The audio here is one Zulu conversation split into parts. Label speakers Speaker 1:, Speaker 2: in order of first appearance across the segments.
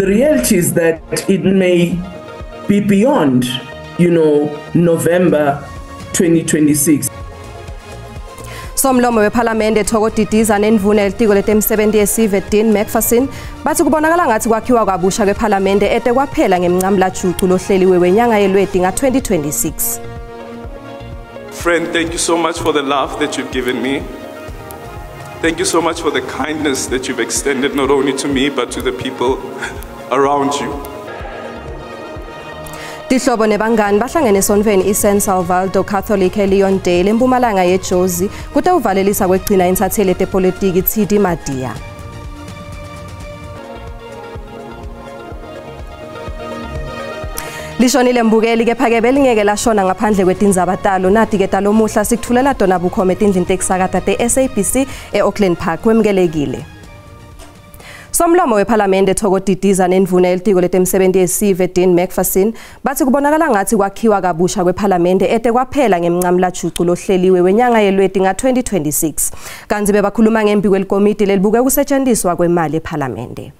Speaker 1: The reality is that it may be beyond, November 2026.
Speaker 2: Somlomo wePhalamende Thokodidiza nenvuna elitiko letemsebenzi yesive Dean McPherson bathi kubonakala ngathi kwakhiwa kwabusha kwePhalamende ete kwaphela ngemncamlajucu lohleliwe wenyanga yeLweti nga-2026.
Speaker 3: Friend, thank you so much for the love that you've given me. Thank you so much for the kindness that you've extended not only to me but to the people around you.
Speaker 2: Dihlobo nebangani bahlangene esonveni iSan Salvador Catholic eLeon Dale empumalanga yeJozi kude uvalelisa kwegcina insatheli yepolitiki TD Madia. Lishonile mbukeli kepha-ke belingeke lashona ngaphandle kwetinzabatalo nati-ke talomuhla sikuthulela Dona Bukhoma etindlini tekusakata te-SABC e-Auckland Park kwemukelekile. Somlomo wePhalamende Thokodidiza nenvuna elitiko letemsebenzi yesive Dean McPherson bathi kubonakala ngathi kwakhiwa kabusha kwePhalamende ete kwaphela ngemncamlajucu lohleliwe wenyanga yeLweti nga-2026 kanti bebakhuluma ngembi kwelikomiti lelibuke ukusetshenziswa kwemali ePhalamende.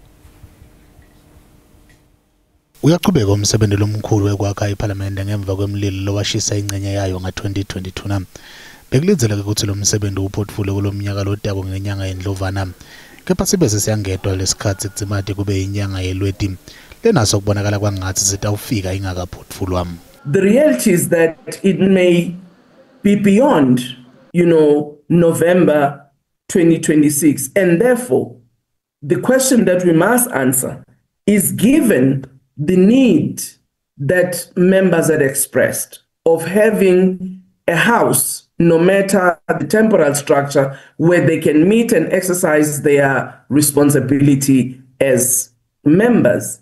Speaker 4: Uyaqhubeka umsebenzi lomkhulu wekwakha iPhalamende ngemva kwemlilo lowashisa ingcenye yayo nga-2022. Bekulindeleke ukuthi lo msebenzi uphotfule kulomnyaka lotako ngenyanga yeNdlovana. Kepha sibe sesiyangedwa lesikhathi kudzimati kube inyanga yeLweti lenaso kubonakala kwangathi sitawufika ingakaphotfulwa.
Speaker 1: The reality is that it may be beyond, November 2026, and therefore the question that we must answer is, given the need that members had expressed of having a house, no matter the temporal structure, where they can meet and exercise their responsibility as members,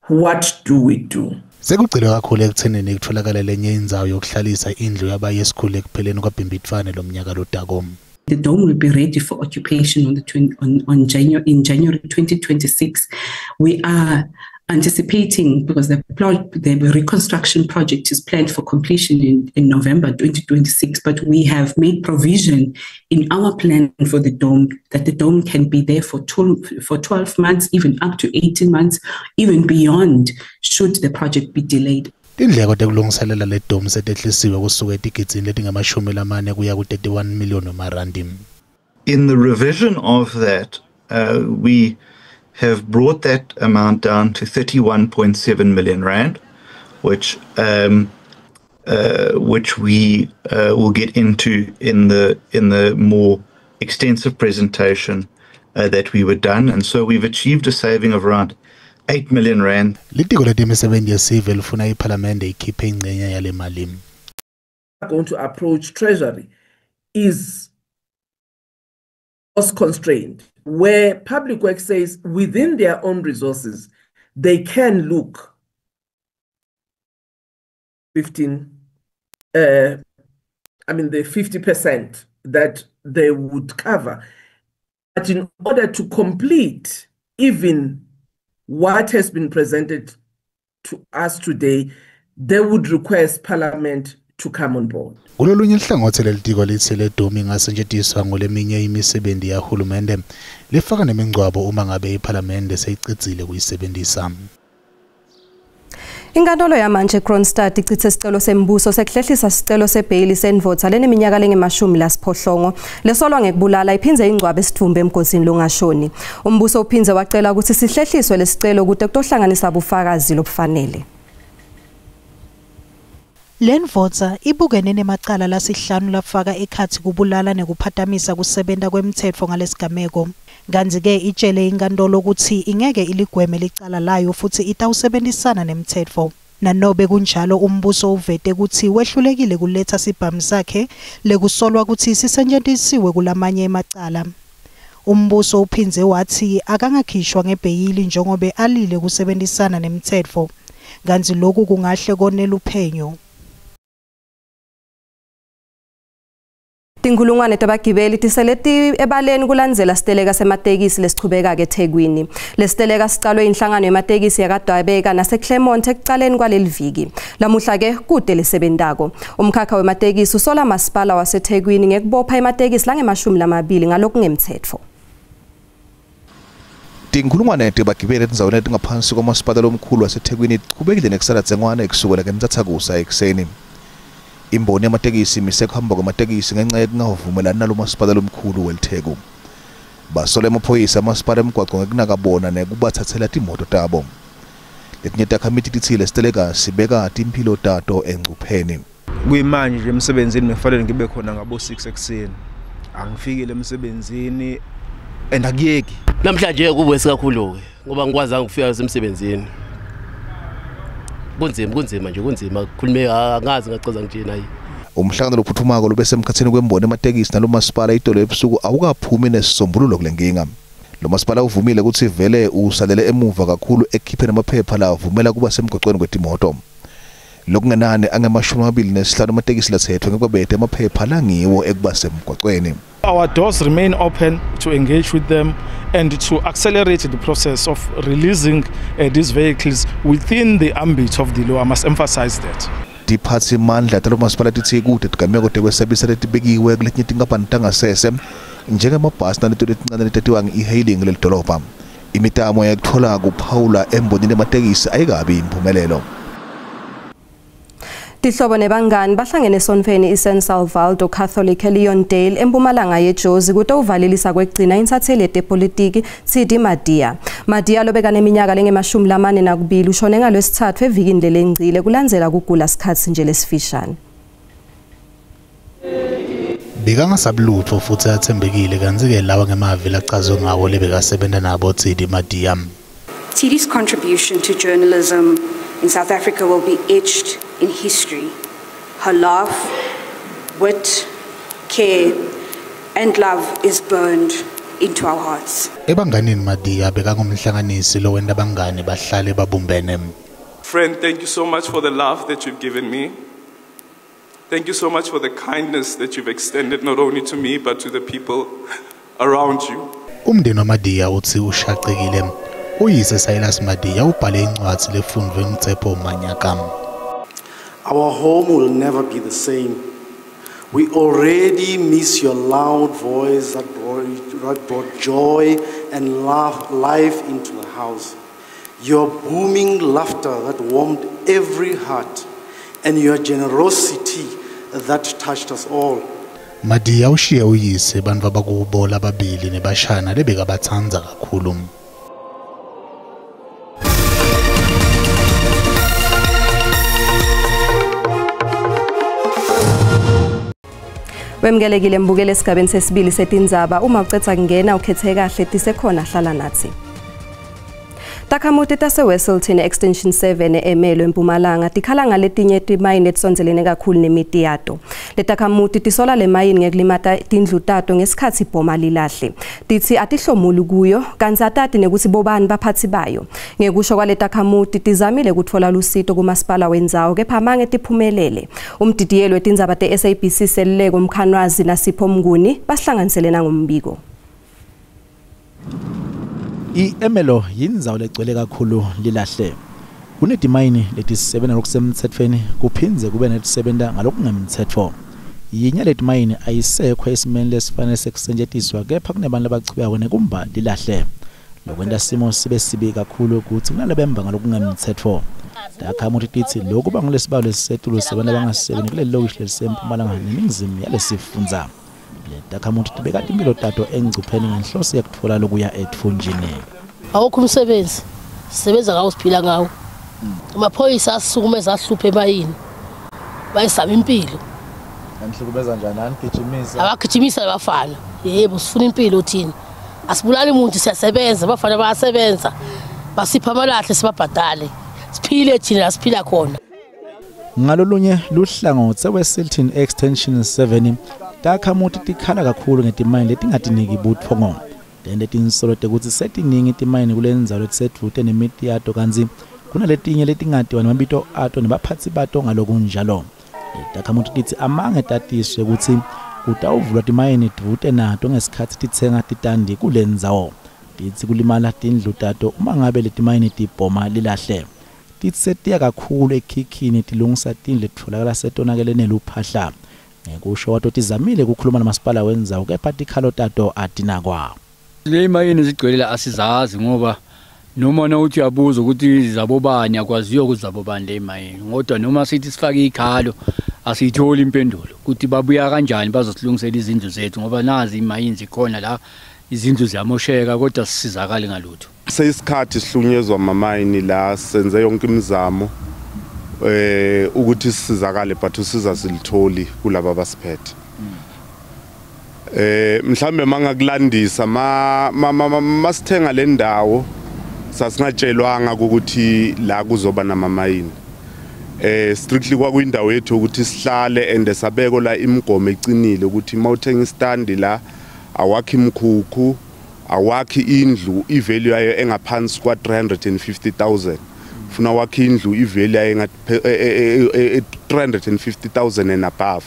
Speaker 1: what do we do?
Speaker 4: Sekugcile kakhulu ekuthenini kutholakala lenye indzawo yokuhlalisa indlu yabaye esikhulu ekupheleni kwaBhimbidvwane lomnyaka lotako.
Speaker 5: The dome will be ready for occupation in January 2026. We are anticipating, because the reconstruction project is planned for completion in November 2026, but we have made provision in our plan for the dome that the dome can be there for 12 months, even up to 18 months, even beyond, should the project be delayed.
Speaker 4: Indleko tekulungiselela le dome setehlisiwe kusuka etigidini letingamashumi kuya ku-31 million marandi.
Speaker 6: In the revision of that, we have brought that amount down to 31.7 million rand, which we will get into in the more extensive presentation that we were done, and so we've achieved a saving of around 8 million rand.
Speaker 4: Litiko letemisebenzi yesive lifuna iPhalamende ikhiphe ingcenye yale mali.
Speaker 1: Going to approach Treasury is cost constrained, where Public Works says within their own resources, they can look the 50% that they would cover. But in order to complete even what has been presented to us today, they would request Parliament to come on board.
Speaker 4: Kulolunye ihlangothi lelitiko lithi le dome ingasetshenziswa ngoleminye imisebenzi yahulumende lifaka nemingcwabo uma ngabe iPhalamende seyicicile kuyisebenzisa.
Speaker 2: Inkantolo yamanje Kronstadt ichithe isicelo sembuso sekuhlehlisa isicelo sebhail senvotha leneminyaka lenge-80 lesolwa ngekubulala iphinze ingcwaba esithumbe emgozini longashoni. Umbuso uphinze wacela ukuthi sihlehliswe lesicelo kude kutohlanganisa ubufakazi lobufanele.
Speaker 7: Lenvotha ibukene nemacala lasihlanu lafaka ekhathi kubulala nekuphatamisa kusebenza kwemthetho ngalesigameko. Kanti-ke itshele inkantolo ukuthi ingeke iligweme licala layo futhi itawusebenzisana nemthetho. Nanobe kunjalo umbuso uvete ukuthi wehlulekile kuletha sibhamu sakhe lekusolwa ukuthi sisetshenzisiwe kulamanye emacala. Umbuso uphinze wathi akangakhishwa ngebheyili njengoba alile kusebenzisana nemthetho. Kanti lokhu kungahle konela uphenyo.
Speaker 2: Tinkulungwane tabagibeli tiseleti ebaleni kulandzela siteleka sematekisi lesichubeka ke eThekwini. Lesiteleka sicalwe inhlangano yematekisi yakwaDwabeka naseClermont ekucaleni kwaleliviki. Lamuhla ke kude lesebentako. Umkhakha wematekisi usola masipala waseThekwini ngekubopha ematekisi lange-20 ngalokungemthetho.
Speaker 8: Tinkulungwane tebagibeli etindzaweni letingaphansi komasipala lomkhulu waseThekwini tiqhubekile nekusala dzengwana ekusukela ngentsatsakusa ekuseni. Imboni yamatekisi imise kuhamba kwamatekisi ngenxa yekungavumelani nalo masipala lomkhulu weLtheku. Basola emaphoyisa amasipala emgwaqo ngekunakabona nekubathathela timoto tabo. Letinye takhamiti titsile siteleka sibeka timphilo tato engcupheni.
Speaker 9: Kuyimanje nje emsebenzini ngifanele ngibe khona ngabo 6 ekseni. Angifikile emsebenzini andakuyeki.
Speaker 10: Namhlanje kube sikakhulu ke ngoba ngikwazanga ukufika emsebenzini. Kunzima nje kunzima kukhulume angazi ngachaza nje nayi.
Speaker 8: Umhlangano lophuthumako lube semkhathini kwemboni ematekisi nalo masipala idolo ebusuku awukaphumi nesisombululo kule nkinga. Lo masipala uvumile ukuthi vele usalele emuva kakhulu ekhipheni amaphepha la uvumela kuba semgwaqweni kwetimoto. Lokungenani angama-25 amatekisi lathethwe ngekwabethe amaphepha langiwo ekuba semgwaqweni.
Speaker 11: Our doors remain open to engage with them and to accelerate the process of releasing these vehicles within the ambit of the law. I must emphasize that.
Speaker 8: Tiphatsi mandla talo masipala tithi kude tigameko tekwesabisa letibekiwe kuletinye tinkampani tangasese njengamabhasi naleto letincane letatiwa nge-e-hailing lelidolobha. Imitamo yakuthola kuphawula embonini ematekisi ayikabi impumelelo.
Speaker 2: Tihlobo nebangani bahlangene esonfeni iSan Salvador Catholic eLeondale empumalanga yeJozi kutovalelisa kwegcina insatheli yepolitiki Tsidi Madia. Madia lobeka neminyaka lenge-42 ushone ngalwesithathu evikini lelengcile kulandzela kugula sikhatsi nje lesifishane.
Speaker 4: Bekangasabulutho futhi athembekile kanti-ke lawa ngemavi lachazwe ngawo lebekasebenza nabo Tsidi Madia.
Speaker 12: Tsidi's contribution to journalism in South Africa will be etched in history. Her laugh, wit, care, and love is burned into our hearts.
Speaker 4: Ebanganini Madia bekangumhlanganisi lo wenda bangani bahlale babumbene.
Speaker 3: Friend, thank you so much for the love that you've given me. Thank you so much for the kindness that you've extended not only to me but to the people around you.
Speaker 4: Umndeni waMadia uthi ushaqekile. Uyise Silas Madia ubhale incwadi lefundwe ngitsepho Manyakam.
Speaker 13: Our home will never be the same. We already miss your loud voice that brought joy and life into the house. Your booming laughter that warmed every heart, and your generosity that touched us all.
Speaker 4: Madia ushiye uyise bantfu abakubo lababili nebashana lebekabatsanza kakhulu.
Speaker 2: Wemgelekile mbukele esigabeni sesibili setindzaba uma ucetha kungena ukhethe kahle tisekhona hlala nathi. Takhamuti tase-Westleton Extension 7 eMelo eMpumalanga tikhala ngaletinye timayini etisondelene kakhulu nemiti yato. Letakhamuti tisola le mayini ngekulimata tindlu tato ngesikhathi ibhoma lilahle. Tithi atihlomuli kuyo kanti atati nekuthi bobani baphathi bayo. Ngekusho kwaletakhamuti tizamile kutfola lusito kumasipala wendzawo kepha mange tiphumelele. Umdidiyelo wetindzaba te-SABC seluleko umkhanwazi Nasipho Mnguni basihlanganisele nangombiko.
Speaker 14: I-Emelo yindzawo legcwele kakhulu lilahle. Kunetimayini letisebenza ngokusemthethweni kuphindze kube netisebenta ngalokungemthetho. Yinye letimayini ayisekho esimeni lesifanele sekusetshenziswa kepha kunebantu abachubeka nekumba lilahle. Lokwenda simo sibe sibi kakhulu ukuthi kunalabemba ngalokungemthetho. Takhamuti tithi lokhu bangolesibalo lesisetulu sebantu abangasebenzi kule lokishi lesempumalanga neningizimu yalesifundza. Takhamuti tibeka impilo tato engcupheni ngenhloso yakutfola lokuya ethunjini.
Speaker 15: Awukho umsebenzi sisebenza ngawo siphila ngawo. Amaphoyisa asukumeza ahluphe emayini. Bayisaba impilo.
Speaker 14: Anihlukumeza njani anigijimisa?
Speaker 15: Abagijimisa abafana. Yebo sifuna impilo thina. Asibulali umuntu siyasebenza abafana bayasebenza. Basipha amalahle sibabhadale. Siphile thina siphila khona.
Speaker 14: Ngalolunye luhlangothi we-Westleton Extension 7 takhamuti tikhala kakhulu ngetimayini letingatiniki buthongo. Letinsolo tekuthi setiningi timayini kulendzawo letisedvute nemiti yato kanzi kunaletinye letingatiwa nemabito ato nebaphatsi bato ngalokunjalo. Takhamuti tithi amange tatiswe ukuthi kutawuvulwa timayini dvute nato ngesikhathi titsenga titandi kulendzawo. Tithi kulimala tindlu tato uma ngabe letimayini tibhoma lilahle. Tithi setiya kakhulu ekhikhini tilungisa tindlu letitfolakala setonakele neluphahla. Ngekusho wato tizamile kukhuluma namasipala wendzawo kepha tikhalo tato atinakwa.
Speaker 16: Le mayini zigcwelela asizazi ngoba noma na uthi uyabuza ukuthi zabobani akwaziyo ukuthi zabobani le mayini kodwa noma sithi sifake ikhalo asiyitholi impendulo ukuthi babuya kanjani bazosilungisela izindlu zethu ngoba nazi imayini zikhona la izindlu ziyamosheka kodwa sisizakale ngalutho.
Speaker 17: Seyisikhathi sihlunyezwa mamayini la senze yonke imizamo ukuthi sisizakale but usiza silitholi kulabo abasiphethe. Mhlambe mangakulandisa masithenga le ndawo sasingatshelwanga ukuthi la kuzoba namamayini. Strictly kwakuyindawo yethu ukuthi sihlale and sabeko la imigomo ecinile ukuthi mawuthenga istandi la awakhi imkhukhu awakhi indlu ivalue yayo engaphansi kwa 350,000 funa wakhi indlu ivalue yayo engathi 350,000 and above.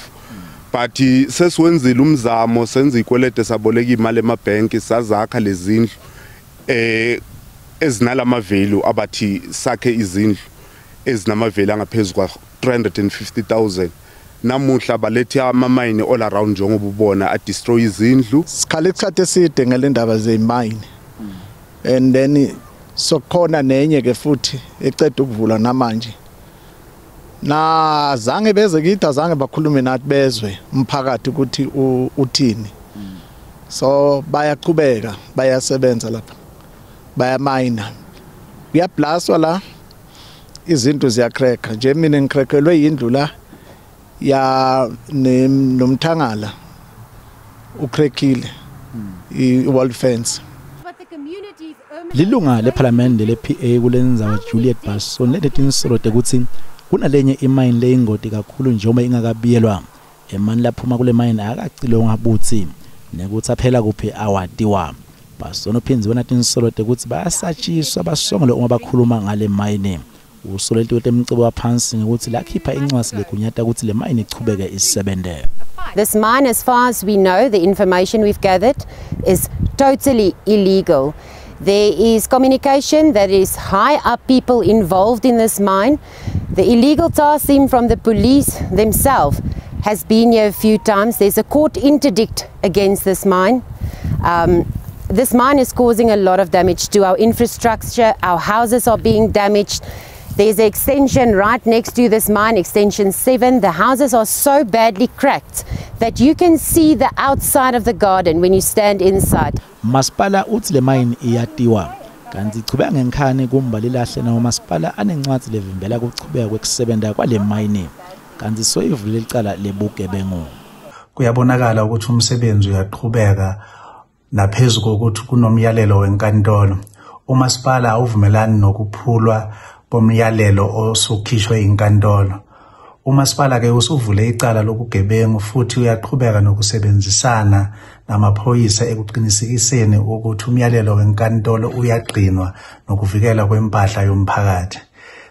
Speaker 17: But sesiwenzile umzamo senze ikwelete saboleka imali emabhenki sazakha lezindlu ezinalama value abathi sakhe izindlu ezinama value angaphezulu kwa 350,000 namuhla balethi amamayini all around njengoba ubona a destroy izindlu.
Speaker 18: Sikhala isikhathi eside ngelendaba zemayini and then sokhona nenye ke futhi eceda ukuvula namanje na zange beze kithi azange bakhulume nathi bezwe umphakathi ukuthi uthini. So bayaqhubeka bayasebenza lapha bayamayina kuyablaswa la izinto ziyacracker nje mina ngicrackelwe yindlu la ya nomthangala ucrackile i-wall fence.
Speaker 14: Lilunga leParliament lePA kulenza Juliet Basson letinsolote ukuthi kunalenye imayini leyingoti kakhulu njengoba ingakabiyelwa emani laphuma kule mayini akacilonga buthi nekuthi aphela kuphi awadiwa. Basson uphinzi wona tinsolote ukuthi bayasatshiswa basongole uma bakhuluma ngale mayini. Usolelti wetemcebo waphansi ukuthi lakhipha incwasi lekunyata ukuthi le mayini ichubeke isebenzele.
Speaker 19: This mine, as far as we know, the information we've gathered, is totally illegal. There is communication that is high up people involved in this mine. The illegal task team from the police themselves has been here a few times. There's a court interdict against this mine. This mine is causing a lot of damage to our infrastructure. Our houses are being damaged. There's an extension right next to this mine, extension 7. The houses are so badly cracked that you can see the outside of the garden when you stand inside.
Speaker 14: Masipala uthi le mine iyatiwa kanti ichubeka ngenkhani kumbali lahle nawo masipala anencwadi levimbela ukuchubeka kwekusebenza kwale mine kanti soyivule licala lebugebengu.
Speaker 20: Kuyabonakala ukuthi umsebenzi uyaqhubeka naphezulu kokuthi kunomyalelo wenkantolo. Umasipala awuvumelani nokuphulwa bomyalelo osukhishwe inkantolo. Umasipala ke usuvule icala lokugebengu futhi uyaqhubeka nokusebenzisana namaphoyisa ekuqinisekiseni ukuthi umyalelo wenkantolo uyagcinwa nokuvikela kwempahla yomphakathi.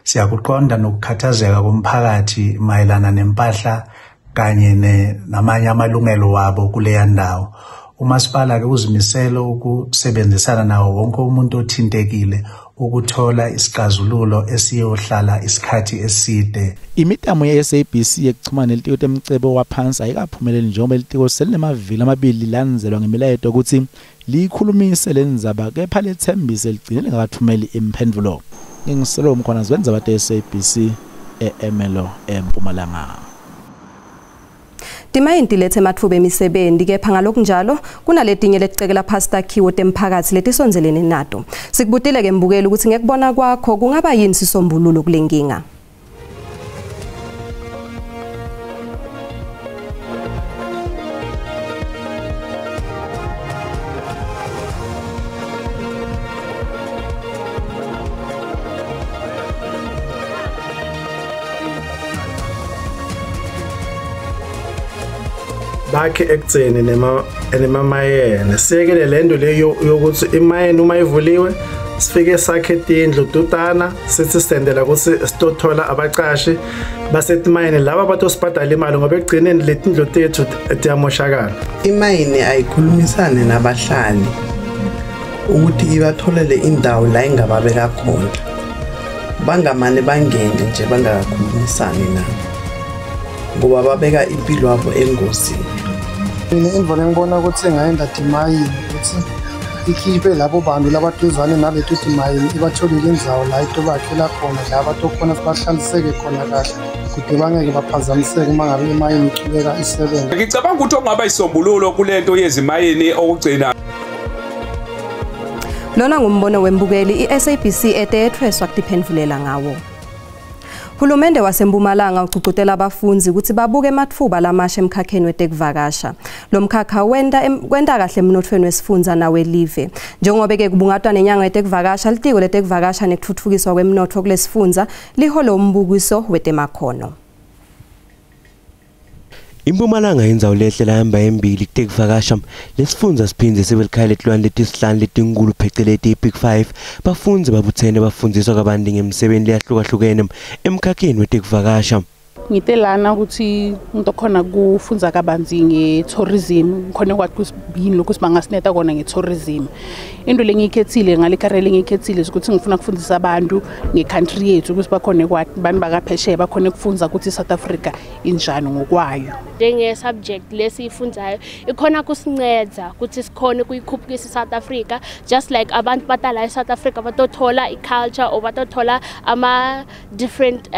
Speaker 20: Siyakuqonda nokukhathazeka komphakathi mayelana nempahla kanye namanye amalungelo wabo kuleya ndawo. Umasipala ke uzimisela ukusebenzisana nawo wonke umuntu othintekile ukuthola isixazululo esiyohlala isikhathi eside.
Speaker 14: Imitamo ye-SABC yekuchumana lelitiko temcebo waphansi ayikaphumeleli njengoba lelitiko selinemavili amabili lanzelwa ngemilayeto ukuthi likhulumise lenzaba kepha lethembise ligcine lingakathumeli imphendulo. Ngingiselo umkhona zwenza bate SABC eMelo eMpumalanga.
Speaker 2: Timayinti lethe mathuba emisebenzi kepha ngalokunjalo kunaletinye leticekela phasi takhiwo temphakathi letisonzelene nato. Sikubutile ke mbukeli ukuthi ngekubona kwakho kungaba yini sisombululo kulenkinga.
Speaker 21: bakhe ekutseni nemamayene siyekele lento leyo yokuthi imayene uma ivuliwe sifike sakhe tindlu tutana sithi sendela ukuthi sitothola abaqashi basetimayene laba batosibhadala imali ngoba ekugcineni letindlu tethu tiyamoshakala.
Speaker 22: Imayene ayikhulumisane nabahlali ukuthi ibatholele indawo la ingababeka khona bangamane bangene nje bangakakhulumisani nabo ngoba babeka impilo yabo engozini.
Speaker 23: Mina indlela engibona ukuthi engayenza imayini ukuthi
Speaker 5: ikhiphe labo bantu labaduzane nalethu mayini ibatholile indzawo la into bakhela khona la batokhona sibahlaliseke khona kahle kude bangeke baphazamiseke uma ngabe imayini ichubeka isebenza.
Speaker 6: Ngicabanga ukuthi okungaba isombululo kulento yezimayini okugcina.
Speaker 2: Lona ngumbono wembukeli iSABC etethweswa kutiphendvulela ngawo. Hulumende waseMpumalanga ucucutela abafunzi ukuthi babuke ematfuba lamasha emkhakheni wetekuvakasha. Lo mkhakha kwenta kahle emnothweni wesifundza nawelive. Njengoba ke kubungatwa nenyanga yetekuvakasha, litiko letekuvakasha nekutfutfukiswa kwemnotfo kulesifundza liholo umbukiso wetemakhono.
Speaker 23: Impumalanga indzawo lehle lahamba embili kutekuvakasha lesifundza siphindze sebelikhaya letilwane letisihlanu letinkulu pheceleti i-Big 5 bafunzi babuthene bafundziswa kabanti ngemisebenzi leyahlukahlukene emkhakheni wetekuvakasha.
Speaker 24: Ngitelana ukuthi umuntu okhona kufunza kabanzi nge-tourism khona kwathi kusibini lokho sibangasineta kona nge-tourism. Into lengiyikhethile ngale career lengiyikhethile ukuthi ngifuna ukufundisa abantu nge-country yethu ukuthi bakhona kwathi abantu bakaphesheya bakhona ukufunza ukuthi South Africa injani ngokwayo.
Speaker 25: Njenge-subject lesiyifunzayo ikhona kusinceda ukuthi sikhone kuyikhuphukisa South Africa just like abantu badala eSouth Africa batothola i-culture or batothola ama-different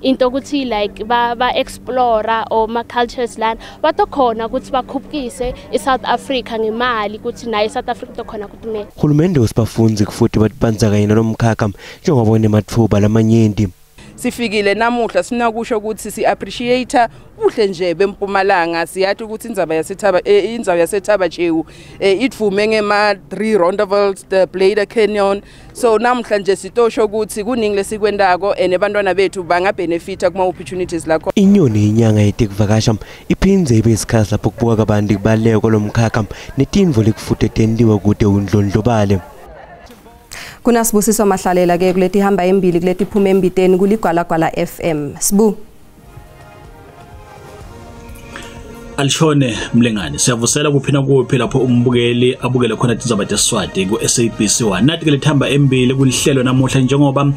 Speaker 25: into ukuthi like ba explore or ma cultures land batokhona ukuthi bakhuphukise eSouth Africa ngemali ukuthi nayo eSouth Africa tokhona kutimela.
Speaker 23: Hulumende usibafunzi kufuthi batibandza nomkhakha njengoba nematfuba lamanyenti.
Speaker 26: Sifikile namuhla sinakusho ukuthi si appreciate uhle nje beMpumalanga siyathi ukuthi indzawo yaseThaba Chewu itvume ngema 3 roundabouts the Bladder Canyon. So namhla nje sitosho ukuthi kuningi lesikwendako nebantwana bethu bangabenefita kuma opportunities lakho.
Speaker 23: Inyoni inyanga yetekuvakasha iphindze ibe isikhathi lapho kubuka kabanti kubaluleka kolomkhakha netindvo lekufuthi tendiwa kude undlondlobale.
Speaker 2: Kunasibusiso Mahlalela ke kuleti hamba embili kuleti phuma embiteni kuligwalagwala FM. Sibu
Speaker 27: Alshone Mlengane siyavusela kuphina kuphi lapho umbukeli abukele khona Tindzaba teSiswati ku SABC 1 nathi ke lethamba embili kulihlelo namuhla njengoba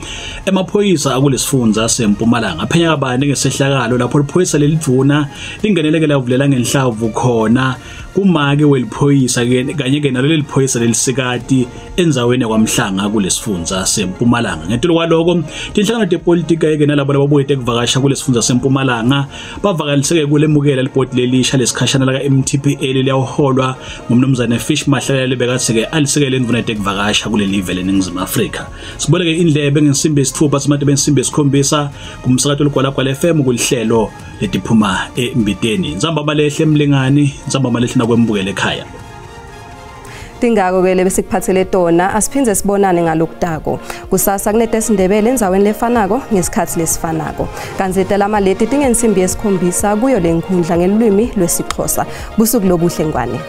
Speaker 27: emaphoyisa akulesifundza seMpumalanga phenya kabani ngesehlakalo lapho liphoyisa lelidvuna lingeneleke lavulela ngenhlavu khona kumake weliphoyisa kanye ke nalo leliphoyisa lelisikati endzaweni kwaMhlanga kulesifundza seMpumalanga. Ngetolo kwaloko tinhlangano tepolitika ke nalabo lababuye tekuvakasha kulesifundza seMpumalanga bavakaliseke kulemukela libhodi lelisha lesikhashana la MTPA liyaholwa ngumnumzane Fish Mahlalela lebekathi alisekele indvuna yetekuvakasha kule live leNingizimu Afrika. Siboleke indlebe ngensimbi yesithupha simathi bensimbi yesikhombisa kumsakato lugwalagwala FM kulihlelo letiphuma embiteni. Nzamba balehle Mlengane, nzamba balehle nakwembukele ekhaya.
Speaker 2: Tingako ke lebesikuphathele tona asiphindze sibonane ngalokudako. Kusasa kunetesindebele endzaweni lefanako ngesikhathi lesifanako. Kanzitela amaleti tingensimbi yesikhombisa kuyo lenkhundla ngelulwimi lwesiXhosa. Busuku lobuhle ngwane.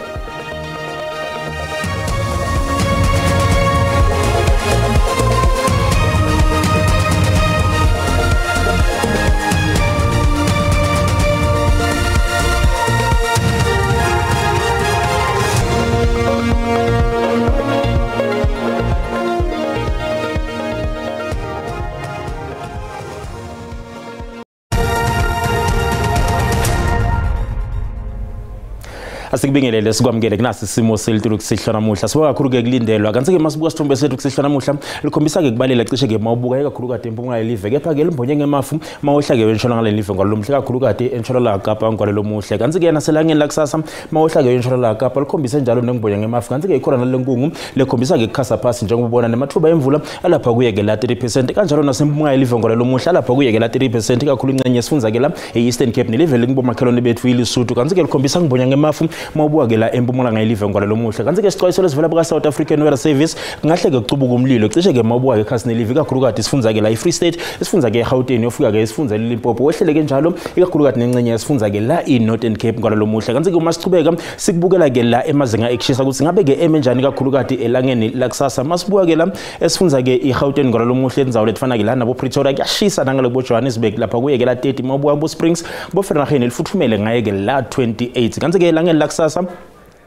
Speaker 28: Asikubingelele sikwamukele kunasi isimo selitulu kusihlwa namuhla sibuka kakhulu ke kulindelwa kanti ke masibuka sithombe sethu kusihlwa namuhla likhombisa ke kubalela cishe ke mawubuka kakhulu kade empumalanga live kepha ke limbonye ngemafu mawuhla ke entshonalanga live ngolomhla kakhulu kade entshonalanga Kapa ngwalelo muhle kanti ke naselangeni lakusasa mawuhla ke entshonalanga Kapa likhombisa njalo nengibonye ngemafu kanti ke ikhona nalenkungu lekhombisa ke kukhasa phasi njengoba ubona nemathuba emvula alapha kuye ke la 30% kanjalo nasempumalanga live ngwalelo muhle alapha kuye ke la 30% kakhulu ingcenye sifundza ke la eEastern Cape nelive lingibomakhelwane bethu iLesotho kanti ke likhombisa ngibonye ngemafu mawubuka ke la empumalanga ilive ngwalelo muhle kanti ke sixwayiso lesivela buka South African Weather Service ngahle ke kucubuka umlilo cishe ke mawubuka ke khasini live kakhulu kade sifundza ke la iFree State sifundza ke eGauteng yofika ke sifundza leLimpopo wehlele ke njalo ikakhulu kade nencenye sifundza ke la eNorthern Cape ngwalelo muhle kanti ke uma sichubeka sikubukela ke la emazinga ekushisa ukuthi ngabe ke emenjani kakhulu kade elangeni lakusasa masibuka ke la esifundza ke eGauteng ngwalelo muhle endzawo lefana ke la nabo Pretoria kuyashisa nangale bo Johannesburg lapha kuye ke la 30 mawubuka bo Springs bo Vereeniging lifuthumele ngaye ke la 28 kanti ke elangeni lakusasa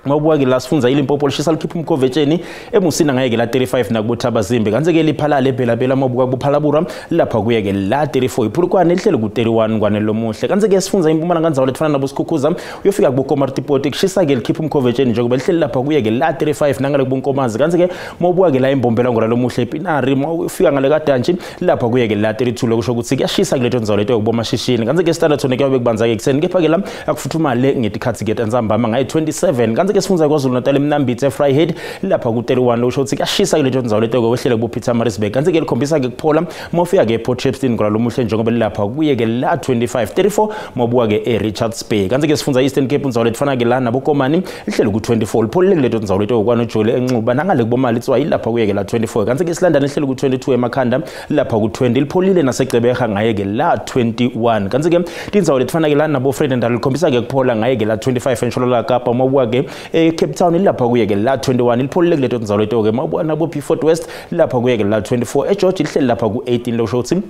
Speaker 28: Mabuwa ke la sifunza iLimpopo lishisa likhipha umkhovetsheni emusina ngayeke la 35 nakubothaba zimbe kanze ke liphalale bela mabuka kuphalabura lapha kuye ke la 34 iphulukwane lihlele ku 31 kwane lomuhle kanze ke sifunza impumalanga nzawo lefana nabo sikhukhuza uyofika kuBokomartipoti kushisa ke likhipha umkhovetsheni njengoba lihlele lapha kuye ke la 35 nangale kubunkomazi kanze ke mabuwa ke la imbombela ngora lomuhle epinari ufika ngale kadantshi lapha kuye ke la 32 lokusho ukuthi kuyashisa kuleto nzawo leto kubomashishini kanze ke standard tone kuyabe kubanza ke kuseni kepha ke la akufuthumale ngetikhathi ke tanzambama ngayi 27 kanze ke sifunza kwaZulu Natal eMnambitse Vryhead lapha ku 31 lo shothi kuyashisa kuleto nzawo leto kwehlele kuPeter Maritzburg kanze ke likhombisa ke kuphola mofika ke Port Shepstone ngora lomuhle njengoba lapha kuye ke la 25 34 mabuwa ke eRichards Bay kanze ke sifunza Eastern Cape nzawo lefana ke la nabokomani lihlele ku 24 lipholile kuleto nzawo leto kwanoJole enxuba nangale kubomali itswa ilapha kuye ke la 24 kanze ke silandana lihlele ku 22 emakhanda lapha ku 20 lipholile nasegcebeha ngaye ke la 21 kanze ke tinzawo lefana ke la nabo Fredendal likhombisa ke kuphola ngaye ke la 25 eNtshonalanga Kapa mabuwa ke Cape Town lapha kuye ke la 21 lipholile kuleto nzawo leto ke mabuwa nabo Beaufort West lapha kuye ke la 24 eGeorge lihlele lapha ku 18 lo shothi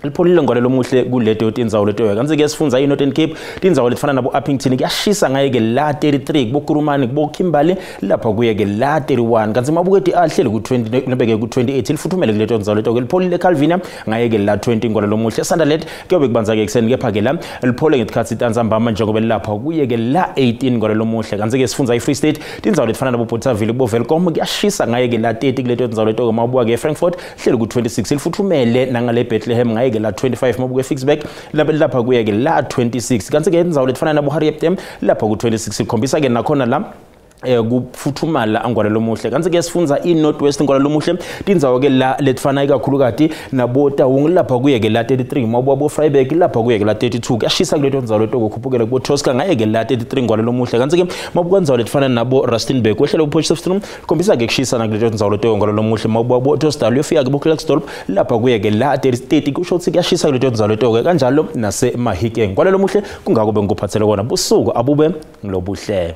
Speaker 28: lipholile ngole lomuhle kuleto tinzawo leto kanze ke sifunza iNorthern Cape tinzawo lefana nabo Uppington kuyashisa ngaye ke la 33 kubokurumani kuboKimberley lapha kuye ke la 31 kanze mabuketi ahlele ku 20 nebeke ku 28 lifuthumele kuleto nzawo leto ke lipholile Calvina ngaye ke la 20 ngole lomuhle Sunderland kuyobe kubanza ke kuseni kepha ke la liphole ngetikhathi tanzambama njengoba lapha kuye ke la 18 ngole lomuhle kanze ke sifunza iFree State tinzawo lefana nabo Bothaville kuboVelcom kuyashisa ngaye ke la 30 kuleto nzawo leto mabuwa ke Frankfurt hlele ku 26 lifuthumele nangale Bethlehem ngaye ke la 25 mabuke Fixback lapha kuye ke la 26 kanze ke indzawo lefana nabo Harrietdam lapha ku 26 ikhombisa ke nakhona la kufuthumala angwala lomuhle kanze ke sifunza iNorthwest ngwala lomuhle tinzawo ke la letfana ikakhulu kati nabota lapha kuye ke la 33 mabuwa bo Vryburg lapha kuye ke la 32 kuyashisa kuleto nzawo leto kukhuphukela ku Tosca ngaye ke la 33 ngwala lomuhle kanze ke mabuwa nzawo letfana nabo Rustenburg wehlele ku Potchefstroom khombisa ke kushisa na kuleto nzawo leto ngwala lomuhle mabuwa bo Tostal yofika ke Klerksdorp lapha kuye ke la 30 kusho ukuthi kuyashisa kuleto nzawo leto ke kanjalo nase Mahikeng ngwala lomuhle kungako bengikuphathele kona busuku abube ngilobuhle